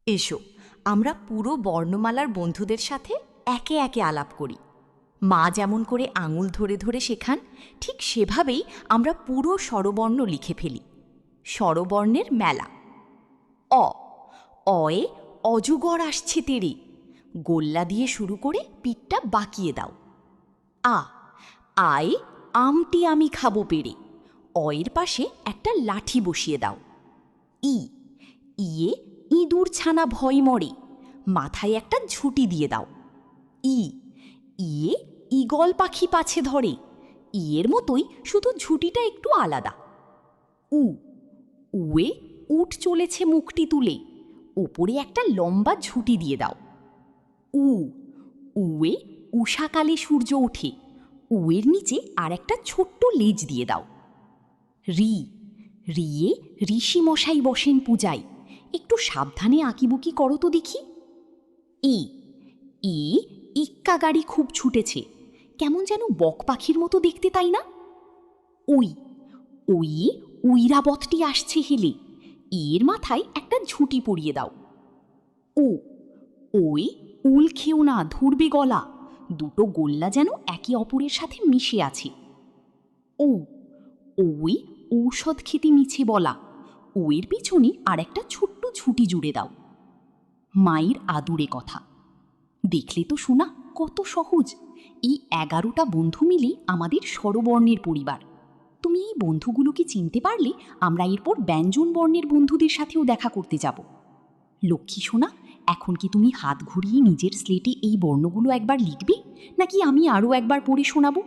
এসো আমরা পুরো বর্ণমালার বন্ধুদের সাথে একে একে আলাপ করি। মা যেমন করে আঙুল ধরে ধরে শেখান, ঠিক সেভাবেই আমরা পুরো স্বরবর্ণ লিখে ফেলি। স্বরবর্ণের মেলা। অ, অয়ে অজগর আসছে তেড়ে, গোল্লা দিয়ে শুরু করে পিঠটা বাঁকিয়ে দাও। আ, আয়ে আমটি আমি খাবো পেড়ে, অয়ের পাশে একটা লাঠি বসিয়ে দাও। ই, ইয়ে ইঁদুর ছানা ভয় মরে, মাথায় একটা ঝুঁটি দিয়ে দাও। ই, ইয়ে ঈগল পাখি পাছে ধরে, ইয়ের মতোই শুধু ঝুঁটিটা একটু আলাদা। উ, উয়ে উট চলেছে মুখটি তুলে, ওপরে একটা লম্বা ঝুঁটি দিয়ে দাও। উ, উয়ে উষাকালে সূর্য ওঠে, উয়ের নিচে আর একটা ছোট্ট লেজ দিয়ে দাও। রি, রিয়ে ঋষি মশাই বসেন পূজায়, একটু সাবধানে আঁকিবুকি করো তো দেখি। ই, ই ইক্কা গাড়ি খুব ছুটেছে, কেমন যেন বক পাখির মতো দেখতে, তাই না? উই, উই উইরাবতটি আসছে হেলে, এর মাথায় একটা ঝুঁটি পরিয়ে দাও। ও, ওই উল খেও না ধরবে গলা, দুটো গোল্লা যেন একে অপরের সাথে মিশে আছে। ও, ওই ঔষধ খেতে মিছে বলা, ওয়ের পিছনে আর একটা ছোট্ট ঝুঁটি জুড়ে দাও। মায়ের আদুরে কথা। দেখলে তো শোনা, কত সহজ! এই 11টা বন্ধু মিলে আমাদের স্বরবর্ণের পরিবার। তুমি এই বন্ধুগুলোকে চিনতে পারলে আমরা এরপর ব্যঞ্জন বর্ণের বন্ধুদের সাথেও দেখা করতে যাব। লক্ষ্মী সোনা, এখন কি তুমি হাত ঘুরিয়ে নিজের স্লেটে এই বর্ণগুলো একবার লিখবে, নাকি আমি আরও একবার পড়ে শোনাবো?